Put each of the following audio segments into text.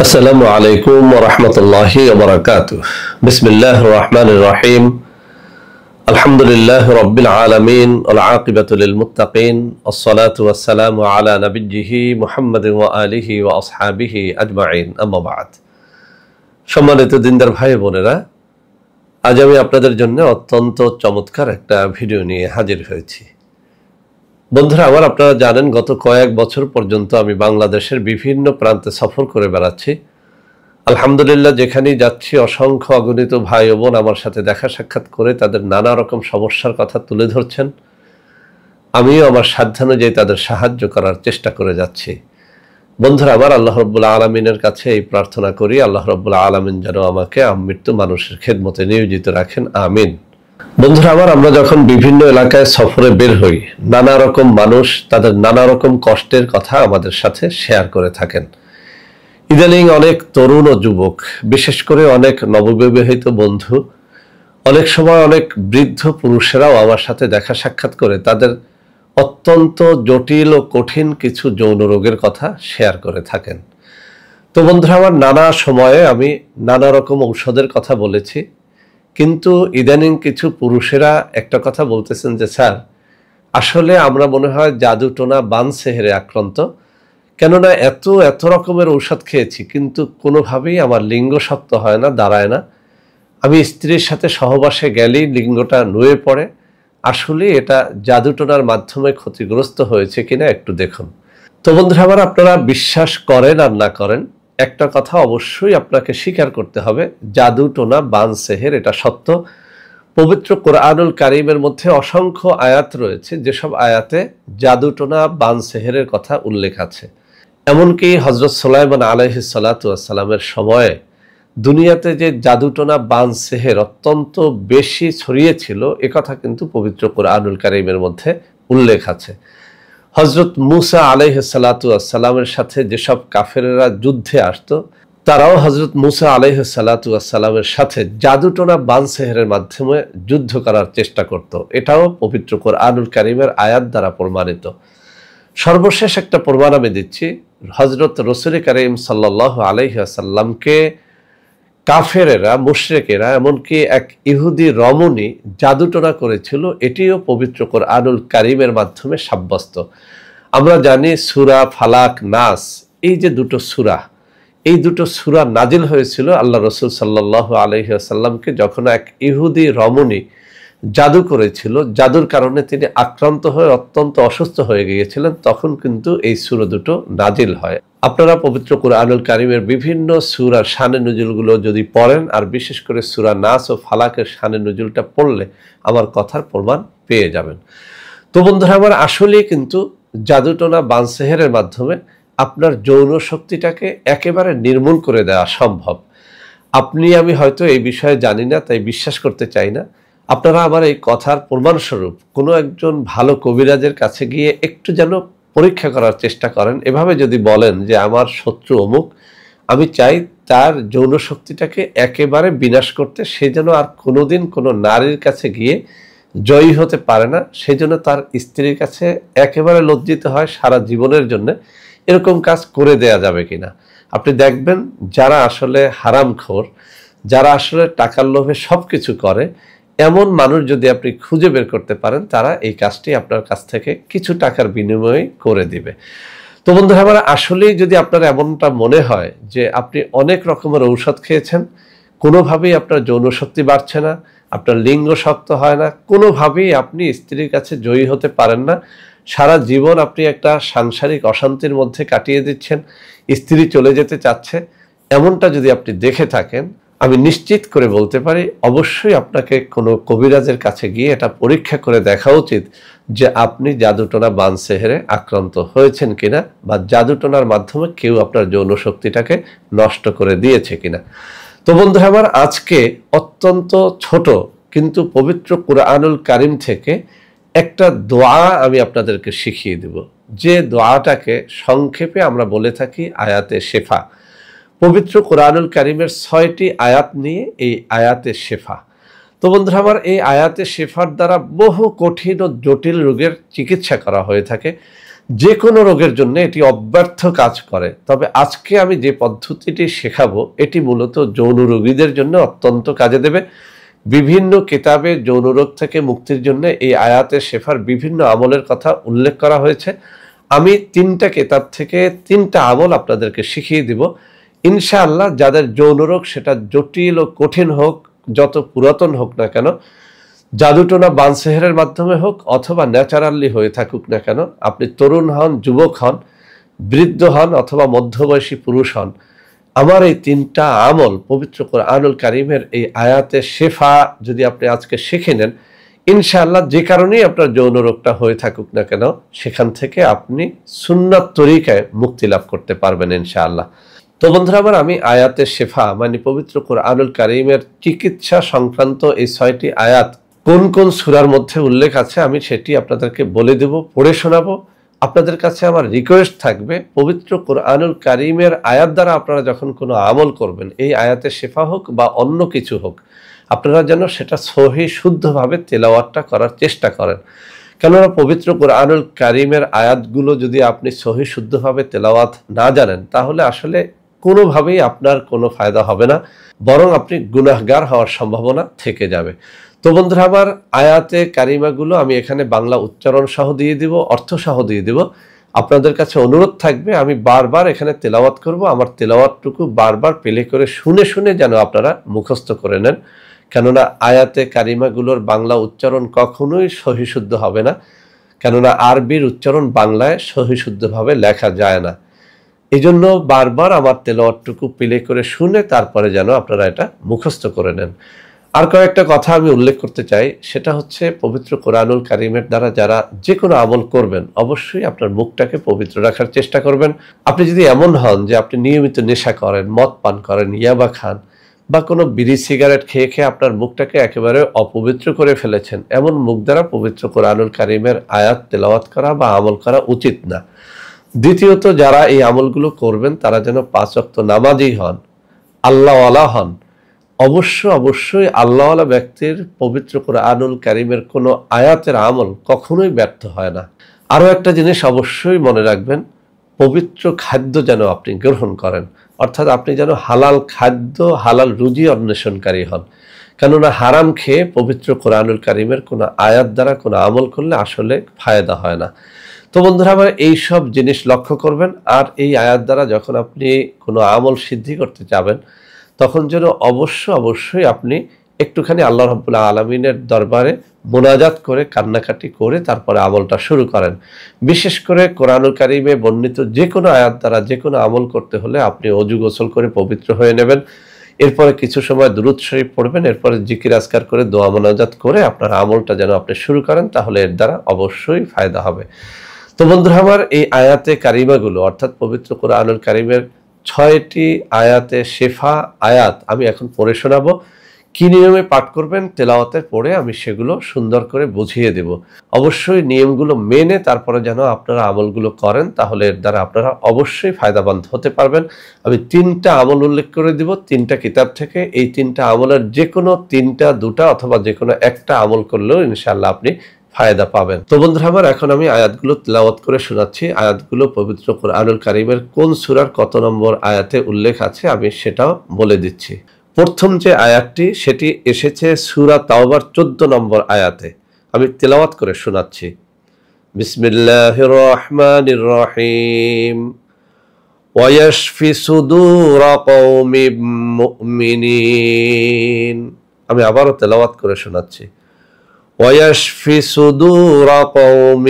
আসসালামু আলাইকুম ওয়া রাহমাতুল্লাহি ওয়া বারাকাতুহু। বিসমিল্লাহির রহমানির রহিম। আলহামদুলিল্লাহি রাব্বিল আলামিন ওয়াল আকিবাতু লিল মুত্তাকিন। আসসালাতু ওয়াসসালামু আলা নাবিয়্যিহি মুহাম্মাদিন ওয়া আলিহি ওয়া আসহাবিহি আজমাইন। আম্মা বা'দ। সম্মানিত দিনদার ভাই বোনেরা, আজ আমি আপনাদের জন্য অত্যন্ত চমৎকার একটা ভিডিও নিয়ে হাজির হয়েছি। বন্ধুরা আমার, আপনারা জানেন গত কয়েক বছর পর্যন্ত আমি বাংলাদেশের বিভিন্ন প্রান্তে সফর করে বেড়াচ্ছি। আলহামদুলিল্লাহ, যেখানেই যাচ্ছি অসংখ্য অগণিত ভাই ও বোন আমার সাথে দেখা সাক্ষাৎ করে তাদের নানা রকম সমস্যার কথা তুলে ধরছেন। আমিও আমার সাধ্যানুযায়ী তাদের সাহায্য করার চেষ্টা করে যাচ্ছি। বন্ধুরা আমার, আল্লাহ রাব্বুল আলামিনের কাছে এই প্রার্থনা করি, আল্লাহ রাব্বুল আলামিন যেন আমাকে আমৃত্যু মানুষের খেদমতে নিয়োজিত রাখেন, আমিন। বন্ধুরা আমার, আমরা যখন বিভিন্ন এলাকায় সফরে বের হই, নানা রকম মানুষ তাদের নানা রকম কষ্টের কথা আমাদের সাথে শেয়ার করে থাকেন। ইদানিং অনেক তরুণ ও যুবক, বিশেষ করে অনেক নববিবাহিত বন্ধু, অনেক সময় অনেক বৃদ্ধ পুরুষেরাও আমার সাথে দেখা সাক্ষাৎ করে তাদের অত্যন্ত জটিল ও কঠিন কিছু যৌন রোগের কথা শেয়ার করে থাকেন। তো বন্ধুরা আমার, নানা সময়ে আমি নানা রকম ঔষধের কথা বলেছি, কিন্তু ইদানিং কিছু পুরুষেরা একটা কথা বলতেছেন যে স্যার, আসলে আমরা মনে হয় জাদু টোনা বান সেহেরে আক্রান্ত, কেননা এত রকমের ঔষধ খেয়েছি কিন্তু কোনোভাবেই আমার লিঙ্গ শক্ত হয় না, দাঁড়ায় না। আমি স্ত্রীর সাথে সহবাসে গেলেই লিঙ্গটা নুয়ে পড়ে। আসলে এটা জাদু টোনার মাধ্যমে ক্ষতিগ্রস্ত হয়েছে কিনা একটু দেখুন। তো বন্ধুরা আমার, আপনারা বিশ্বাস করেন আর না করেন, একটা কথা অবশ্যই আপনাকে স্বীকার করতে হবে, জাদু টোনা বান সেহের এটা সত্য। পবিত্র কোরআনুল কারীমের মধ্যে অসংখ্য আয়াত রয়েছে, যেসব আয়াতে জাদু টোনা বান সেহেরের কথা উল্লেখ আছে। এমনকি হযরত সুলাইমান আলাইহিস সালাতু ওয়াস সালামের সময়ে দুনিয়াতে যে জাদু টোনা বান সেহের অত্যন্ত বেশি ছড়িয়েছিল, একথা কিন্তু পবিত্র কোরআনুল কারীমের মধ্যে উল্লেখ আছে। হযরত মুসা আলাইহিস সালাতু ওয়াস সালামের সাথে যেসব কাফেরেরা যুদ্ধে আসতো, তারাও হযরত মুসা আলাইহিস সালাতু ওয়াস সালামের সাথে জাদুটোনা বান সেহেরের মাধ্যমে যুদ্ধ করার চেষ্টা করত। এটাও পবিত্র কোরআনুল কারীমের আয়াত দ্বারা প্রমাণিত। সর্বশেষ একটা প্রমাণ আমি দিচ্ছি। হযরত রাসূল কারীম সাল্লাল্লাহু আলাইহি ওয়াসাল্লামকে কাফেরেরা, মুশরিকেরা, এমনকি এক ইহুদি রমণী জাদুটোনা করেছিল, এটিও পবিত্র কোরআনুল কারীমের মাধ্যমে সাব্যস্ত। আমরা জানি সূরা ফালাক, নাস, এই যে দুটো সূরা, এই দুটো সূরা নাজিল হয়েছিল আল্লাহ রাসূল সাল্লাল্লাহু আলাইহি ওয়াসাল্লামকে যখন এক ইহুদি রমণী জাদু করেছিল, জাদুর কারণে তিনি আক্রান্ত হয়ে অত্যন্ত অসুস্থ হয়ে গিয়েছিলেন, তখন কিন্তু এই সূরা দুটো নাজিল হয়। আপনারা পবিত্র কোরআনুল কারীমের বিভিন্ন সূরার শানে নুজুলগুলো যদি পড়েন, আর বিশেষ করে সূরা নাস ও ফালাকের শানে নুজুলটা পড়লে আমার কথার প্রমাণ পেয়ে যাবেন। তো বন্ধুরা আমার, আসলেই কিন্তু জাদুটোনা বান সেহেরের মাধ্যমে আপনার যৌন শক্তিটাকে একেবারে নির্মূল করে দেওয়া সম্ভব। আপনি আমি হয়তো এই বিষয়ে জানি না, তাই বিশ্বাস করতে চাই না। আপনারা আমার এই কথার প্রমাণস্বরূপ কোনো একজন ভালো কবিরাজের কাছে গিয়ে একটু যেন পরীক্ষা করার চেষ্টা করেন। এভাবে যদি বলেন যে আমার শত্রু অমুক, আমি চাই তার যৌন শক্তিটাকে একেবারে বিনাশ করতে, সে যেন আর কোনোদিন কোনো নারীর কাছে গিয়ে জয়ী হতে পারে না, সেই জন্য তার স্ত্রীর কাছে একেবারে লজ্জিত হয় সারা জীবনের জন্য, এরকম কাজ করে দেয়া যাবে কিনা। আপনি দেখবেন যারা আসলে হারামখোর, যারা আসলে টাকার লোভে সব কিছু করে, এমন মানুষ যদি আপনি খুঁজে বের করতে পারেন, তারা এই কাজটি আপনার কাছ থেকে কিছু টাকার বিনিময়ে করে দিবে। তো বন্ধুরা আমার, আসলেই যদি আপনার এমনটা মনে হয় যে আপনি অনেক রকমের ঔষধ খেয়েছেন, কোনোভাবেই আপনার যৌন শক্তি বাড়ছে না, আপনার লিঙ্গ শক্ত হয় না, কোনোভাবেই আপনি স্ত্রীর কাছে জয়ী হতে পারেন না, সারা জীবন আপনি একটা সাংসারিক অশান্তির মধ্যে কাটিয়ে দিচ্ছেন, স্ত্রী চলে যেতে চাচ্ছে, এমনটা যদি আপনি দেখে থাকেন, আমি নিশ্চিত করে বলতে পারি অবশ্যই আপনাকে কোনো কবিরাজের কাছে গিয়ে এটা পরীক্ষা করে দেখা উচিত যে আপনি জাদুটোনা বান সেহেরে আক্রান্ত হয়েছেন কিনা, বা জাদুটোনার মাধ্যমে কেউ আপনার যৌন শক্তিটাকে নষ্ট করে দিয়েছে কিনা। তো বন্ধুরা আমার, আজকে অত্যন্ত ছোট কিন্তু পবিত্র কোরআনুল কারীম থেকে একটা দোয়া আমি আপনাদেরকে শিখিয়ে দেব, যে দোয়াটাকে সংক্ষেপে আমরা বলে থাকি আয়াতে শেফা। পবিত্র কোরআনুল কারীমের 6টি আয়াত নিয়ে এই আয়াতে শেফা। তো বন্ধুরা আমার, এই আয়াতে শেফার দ্বারা বহু কঠিন ও জটিল রোগের চিকিৎসা করা হয়ে থাকে। যে কোনো রোগের জন্য এটি অব্যর্থ কাজ করে। তবে আজকে আমি যে পদ্ধতিটি শেখাবো এটি মূলত যৌন রোগীদের জন্য অত্যন্ত কাজে দেবে। বিভিন্ন কিতাবে যৌন রোগ থেকে মুক্তির জন্য এই আয়াতে শেফার বিভিন্ন আমলের কথা উল্লেখ করা হয়েছে। আমি 3টা কিতাব থেকে 3টা আমল আপনাদেরকে শিখিয়ে দিব ইনশাআল্লাহ। যাদের যৌন রোগ সেটা জটিল ও কঠিন হোক, যত পুরাতন হোক না কেন, জাদুটোনা বানসেহেরের মাধ্যমে হোক অথবা ন্যাচারালি হয়ে থাকুক না কেন, আপনি তরুণ হন, যুবক হন, বৃদ্ধ হন অথবা মধ্যবয়সী পুরুষ হন, আমার এই 3টা আমল পবিত্র কোরআনুল কারীমের এই আয়াতে শেফা যদি আপনি আজকে শিখে নেন, ইনশাআল্লাহ যে কারণেই আপনার যৌন রোগটা হয়ে থাকুক না কেন সেখান থেকে আপনি সুন্নাত তরিকায় মুক্তি লাভ করতে পারবেন ইনশাআল্লাহ। তো বন্ধুরা আমার, আমি আয়াতে শেফা মানে পবিত্র কোরআনুল কারীমের চিকিৎসা সংক্রান্ত এই 6টি আয়াত কোন কোন সূরার মধ্যে উল্লেখ আছে আমি সেটি আপনাদেরকে বলে দেব, পড়ে শোনাবো। আপনাদের কাছে আমার রিকোয়েস্ট থাকবে, পবিত্র কোরআনুল কারীমের আয়াত দ্বারা আপনারা যখন কোনো আমল করবেন, এই আয়াতে শেফা হোক বা অন্য কিছু হোক, আপনারা যেন সেটা সহি শুদ্ধভাবে তেলাওয়াতটা করার চেষ্টা করেন। কেননা পবিত্র কোরআনুল কারীমের আয়াতগুলো যদি আপনি সহি শুদ্ধভাবে তেলাওয়াত না জানেন তাহলে আসলে কোনোভাবেই আপনার কোনো ফায়দা হবে না, বরং আপনি গুনাহগার হওয়ার সম্ভাবনা থেকে যাবে। তো বন্ধুরা আমার, আয়াতে কারিমাগুলো আমি এখানে বাংলা উচ্চারণ সহ দিয়ে দিব, অর্থ সহ দিয়ে দিব। আপনাদের কাছে অনুরোধ থাকবে আমি বারবার এখানে তেলাওয়াত করব, আমার তেলাওয়াতটুকু বারবার প্লে করে শুনে শুনে যেন আপনারা মুখস্থ করে নেন। কেননা আয়াতে কারিমাগুলোর বাংলা উচ্চারণ কখনোই সহিশুদ্ধ হবে না, কেননা আরবির উচ্চারণ বাংলায় সহিশুদ্ধভাবে লেখা যায় না। এই জন্য বারবার আমার তেলাওয়াতটুকু প্লে করে শুনে তারপরে যেন আপনারা এটা মুখস্থ করে নেন। আর কয়েকটা কথা আমি উল্লেখ করতে চাই, সেটা হচ্ছে পবিত্র কোরআনুল কারীমের দ্বারা যারা যে কোনো আমল করবেন অবশ্যই আপনার মুখটাকে পবিত্র রাখার চেষ্টা করবেন। আপনি যদি এমন হন যে আপনি নিয়মিত নেশা করেন, মদ পান করেন, ইয়াবা খান বা কোনো বিড়ি সিগারেট খেয়ে খেয়ে আপনার মুখটাকে একেবারে অপবিত্র করে ফেলেছেন, এমন মুখ দ্বারা পবিত্র কোরআনুল কারীমের আয়াত তেলাওয়াত করা বা আমল করা উচিত না। দ্বিতীয়ত, যারা এই আমলগুলো করবেন তারা যেন 5 ওয়াক্ত নামাজি হন, আল্লাহওয়ালা হন। অবশ্যই আল্লাহওয়ালা ব্যক্তির পবিত্র কোরআনুল কারীমের কোনো আয়াতের আমল কখনোই ব্যর্থ হয় না। আরও একটা জিনিস অবশ্যই মনে রাখবেন, পবিত্র খাদ্য যেন আপনি গ্রহণ করেন, অর্থাৎ আপনি যেন হালাল খাদ্য, হালাল রুজি অন্বেষণকারী হন। কেননা হারাম খেয়ে পবিত্র কোরআনুল কারীমের কোনো আয়াত দ্বারা কোনো আমল করলে আসলে ফায়দা হয় না। তো বন্ধুরা আমার, এই সব জিনিস লক্ষ্য করবেন। আর এই আয়াত দ্বারা যখন আপনি কোনো আমল সিদ্ধি করতে যাবেন তখন যেন অবশ্যই আপনি একটুখানি আল্লাহ রাব্বুল আলামিনের দরবারে মোনাজাত করে কান্নাকাটি করে তারপরে আমলটা শুরু করেন। বিশেষ করে কোরআনুল কারীমে বর্ণিত যে কোনো আয়াত দ্বারা যে কোনো আমল করতে হলে আপনি ওযু গোসল করে পবিত্র হয়ে নেবেন, এরপরে কিছু সময় দুরূদ শরীফ পড়বেন, এরপরে জিকির আজকার করে দোয়া মোনাজাত করে আপনার আমলটা যেন আপনি শুরু করেন, তাহলে এর দ্বারা অবশ্যই ফায়দা হবে। তো বন্ধুরা আমার, এই আয়াতে কারিমাগুলো অর্থাৎ পবিত্র কোরআনুল কারীমের 6টি আয়াতে শেফা আয়াত আমি এখন পড়ে শোনাবো। কি নিয়মে পাঠ করবেন তেলাওয়াতে পড়ে আমি সেগুলো সুন্দর করে বুঝিয়ে দেব। অবশ্যই নিয়মগুলো মেনে তারপরে যেন আপনারা আমলগুলো করেন, তাহলে এর দ্বারা আপনারা অবশ্যই ফায়দাবান হতে পারবেন। আমি 3টা আমল উল্লেখ করে দিব 3টা কিতাব থেকে। এই 3টা আমলের যে কোনো 3টা, 2টা অথবা যে কোনো একটা আমল করলেও ইনশাআল্লাহ আপনি ফায়দা পাবেন। তো বন্ধুরা আমার, এখন আমি আয়াতগুলো তেলাওয়াত করে শোনাচ্ছি। আয়াতগুলো পবিত্র কোরআনুল কারীমের কোন সূরার কত নম্বর আয়াতে উল্লেখ আছে আমি সেটাও বলে দিচ্ছি। প্রথম যে আয়াতটি সেটি এসেছে সূরা তাওবার 14 নম্বর আয়াতে। আমি তেলাওয়াত করে শোনাচ্ছি। বিসমিল্লাহির রহমানির রহিম। ওয়ায়াশফি সুদূরা কওমিম মুমিনিন। আমি আবারও তেলাওয়াত করে শোনাচ্ছি। ويشفي صدور قوم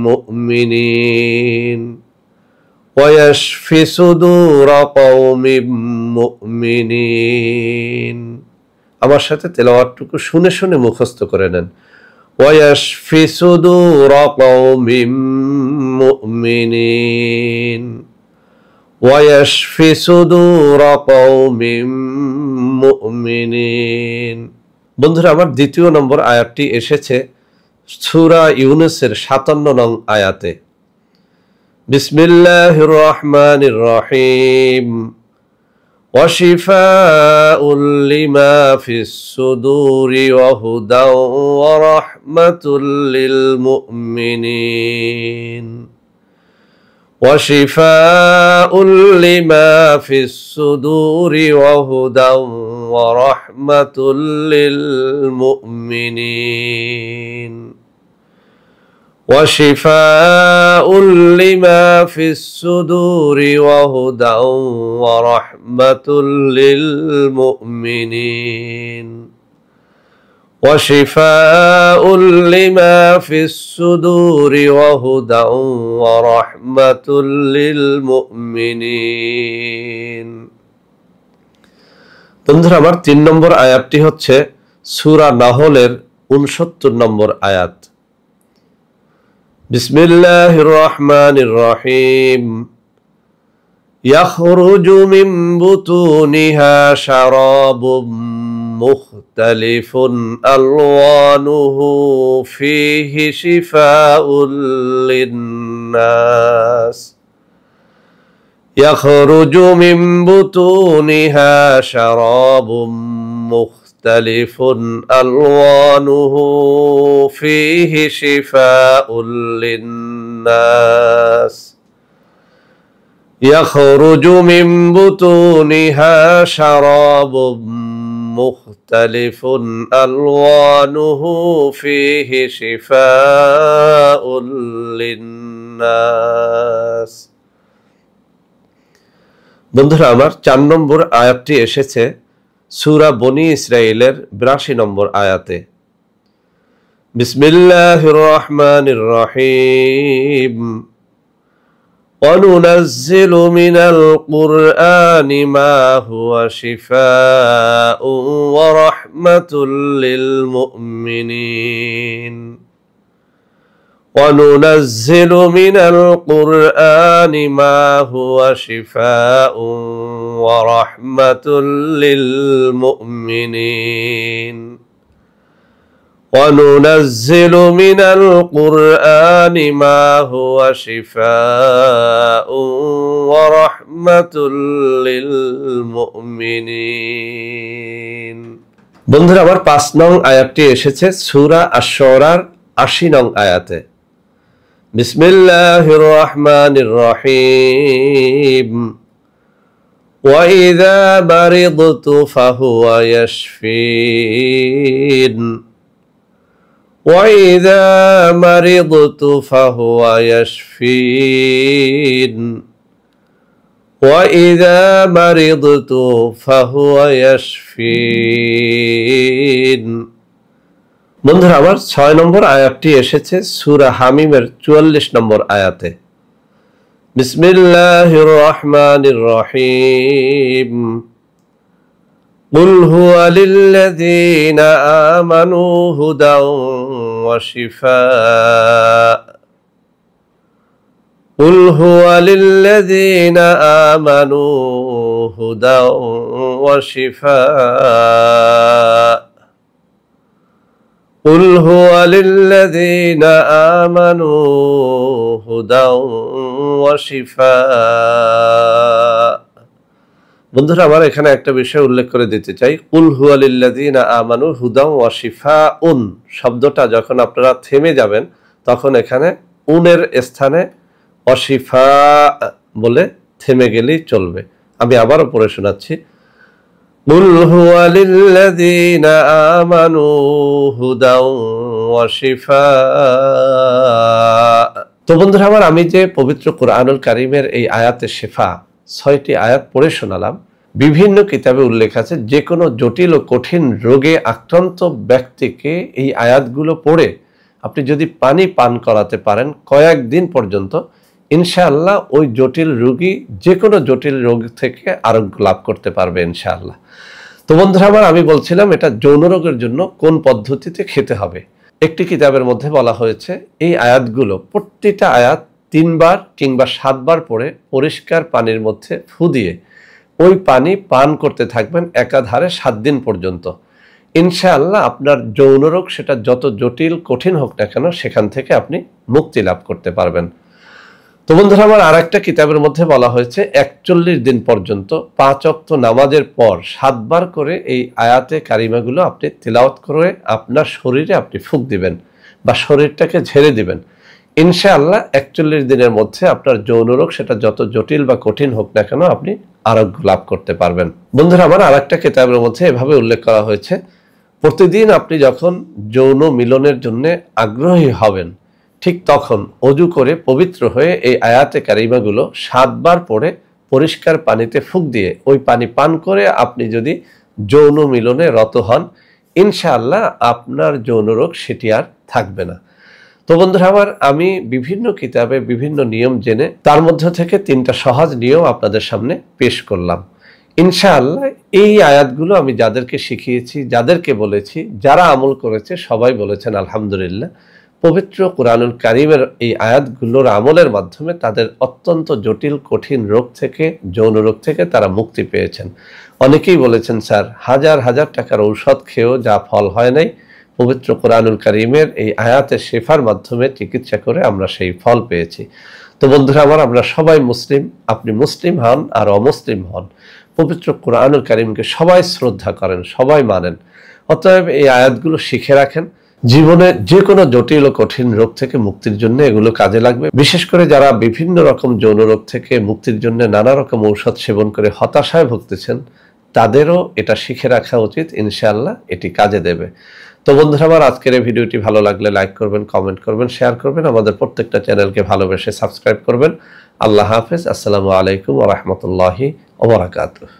مؤمنين ويشفي صدور قوم مؤمنين। আমার সাথে তেলাওয়াতটুকু শুনে শুনে মুখস্থ করে নেন। ويشفي صدور قوم مؤمنين ويشفي صدور قوم مؤمنين। বন্ধুরা আমার, দ্বিতীয় নম্বর আয়াতটি এসেছে সূরা ইউনূসের 57 নং আয়াতে। বিসমিল্লাহির রহমানির রহিম। ওয়াশিফাউল লিমা ফিস সুদুরি ওয়া হুদাও ওয়া রাহমাতুল লিল মুমিনিন। وشفاء لما في الصدور وهدى ورحمة للمؤمنين وشفاء لما في الصدور وهدى ورحمة للمؤمنين وشفاء لما في الصدور وهدى ورحمة للمؤمنين। বন্ধুরা আমার 3 নম্বর আয়াতটি হচ্ছে সূরা নাহলের 69 নম্বর আয়াত। বিসমিল্লাহির রহমানির রহিম يخرج من بطونها شراب مختلف ألوانه فيه شفاء للناس يخرج من بطونها شراب مختلف ألوانه فيه شفاء للناس يخرج من بطونها شراب مختلف ألوانه فيه شفاء للناس। বন্ধুরা আমার 4 নম্বর আয়াতটি এসেছে সূরা বনি ইসরাঈলের 82 নম্বর আয়াতে। বিসমিল্লাহির রহমানির রহিম وننزل من القرآن ما هو شفاء ورحمة للمؤمنين وننزل من القرآن ما هو شفاء ورحمة للمؤمنين وننزل من القرآن ما هو شفاء ورحمة للمؤمنين। বন্ধুরা আমার 5 নং আয়াতটি এসেছে সূরা আশ-শুআরার 80 নং আয়াতে। বিসমিল্লাহির রহমানির রহিম وإذا مرضت فهو يشفين وإذا مرضت فهو يشفين وإذا مرضت فهو يشفين। বন্ধুরা আমার 6 নম্বর আয়াতটি এসেছে সূরা হামিমের 44 নম্বর আয়াতে। বিসমিল্লাহির রহমানির রহিম قل هو للذين آمنوا هدى وشفاء قل هو للذين آمنوا هدى وشفاء قل هو للذين آمنوا هدى وشفاء। বন্ধুরা আমার এখানে একটা বিষয় উল্লেখ করে দিতে চাই, কুল হুয়া লিল্লাযিনা আমানু হুদাও ওয়া শিফাউন শব্দটা যখন আপনারা থেমে যাবেন তখন এখানে উনের স্থানে অশিফা বলে থেমে গেলেই চলবে। আমি আবারও পড়ে শোনাচ্ছি, কুল হুয়া লিল্লাযিনা আমানু হুদাও ওয়া শিফা। তো বন্ধুরা আমার আমি যে পবিত্র কোরআনুল কারীমের এই আয়াতে শিফা 6টি আয়াত পড়ে শোনালাম, বিভিন্ন কিতাবে উল্লেখ আছে যে কোনো জটিল ও কঠিন রোগে আক্রান্ত ব্যক্তিকে এই আয়াতগুলো পড়ে আপনি যদি পানি পান করাতে পারেন কয়েকদিন পর্যন্ত, ইনশাআল্লাহ ওই জটিল রোগী যে কোনো জটিল রোগ থেকে আরোগ্য লাভ করতে পারবে ইনশাআল্লাহ। তো বন্ধুরা আমার আমি বলছিলাম এটা যৌন রোগের জন্য কোন পদ্ধতিতে খেতে হবে। একটি কিতাবের মধ্যে বলা হয়েছে এই আয়াতগুলো প্রতিটা আয়াত 3 বার কিংবা 7 বার পরে পরিষ্কার পানির মধ্যে ফু দিয়ে ওই পানি পান করতে থাকবেন একাধারে 7 দিন পর্যন্ত। ইনশাআল্লাহ আপনার যৌন রোগ সেটা যত জটিল কঠিন হোক না কেন সেখান থেকে আপনি মুক্তি লাভ করতে পারবেন। তো বন্ধুরা আমার আরেকটা কিতাবের মধ্যে বলা হয়েছে 41 দিন পর্যন্ত 5 ওয়াক্ত নামাজের পর 7 বার করে এই আয়াতে কারিমাগুলো আপনি তিলাওয়াত করে আপনার শরীরে আপনি ফুঁক দিবেন বা শরীরটাকে ঝেড়ে দিবেন। ইনশাআল্লাহ 41 দিনের মধ্যে আপনার যৌন রোগ সেটা যত জটিল বা কঠিন হোক না কেন আপনি আরোগ্য লাভ করতে পারবেন। বন্ধুরা আমার, আরেকটা কিতাবের মধ্যে এভাবে উল্লেখ করা হয়েছে, প্রতিদিন আপনি যখন যৌন মিলনের জন্য আগ্রহী হবেন ঠিক তখন অজু করে পবিত্র হয়ে এই আয়াতে কারিমাগুলো 7 বার পড়ে পরিষ্কার পানিতে ফুঁক দিয়ে ওই পানি পান করে আপনি যদি যৌন মিলনে রত হন, ইনশাআল্লাহ আপনার যৌন রোগ সেটি আর থাকবে না। তো বন্ধুরা আমার, আমি বিভিন্ন কিতাবে বিভিন্ন নিয়ম জেনে তার মধ্য থেকে 3টা সহজ নিয়ম আপনাদের সামনে পেশ করলাম। ইনশাআল্লাহ এই আয়াতগুলো আমি যাদেরকে শিখিয়েছি, যাদেরকে বলেছি, যারা আমল করেছে সবাই বলেছেন আলহামদুলিল্লাহ, পবিত্র কুরআনুল কারীমের এই আয়াতগুলোর আমলের মাধ্যমে তাদের অত্যন্ত জটিল কঠিন রোগ থেকে, যৌন রোগ থেকে তারা মুক্তি পেয়েছেন। অনেকেই বলেছেন স্যার হাজার হাজার টাকার ঔষধ খেয়েও যা ফল হয় নাই, পবিত্র কুরআনুল কারীমের এই আয়াতের শেফার মাধ্যমে চিকিৎসা করে আমরা সেই ফল পেয়েছি। তো বন্ধুরা আমার, আমরা সবাই মুসলিম, আপনি মুসলিম হন আর অমুসলিম হন, পবিত্র কুরআনুল কারীমকে সবাই শ্রদ্ধা করেন, সবাই মানেন। অতএব এই আয়াতগুলো শিখে রাখেন, জীবনে যে কোনো জটিল ও কঠিন রোগ থেকে মুক্তির জন্য এগুলো কাজে লাগবে। বিশেষ করে যারা বিভিন্ন রকম যৌন রোগ থেকে মুক্তির জন্য নানা রকম ঔষধ সেবন করে হতাশায় ভুগতেছেন, তাদেরও এটা শিখে রাখা উচিত, ইনশাআল্লাহ এটি কাজে দেবে। তো বন্ধুরা আমার, আজকের এই ভিডিওটি ভালো লাগলে লাইক করবেন, কমেন্ট করবেন, শেয়ার করবেন, আমাদের প্রত্যেকটা চ্যানেলকে ভালোবেসে সাবস্ক্রাইব করবেন। আল্লাহ হাফেজ। আসসালামু আলাইকুম ওয়া রাহমাতুল্লাহি ওয়া বারাকাতুহু।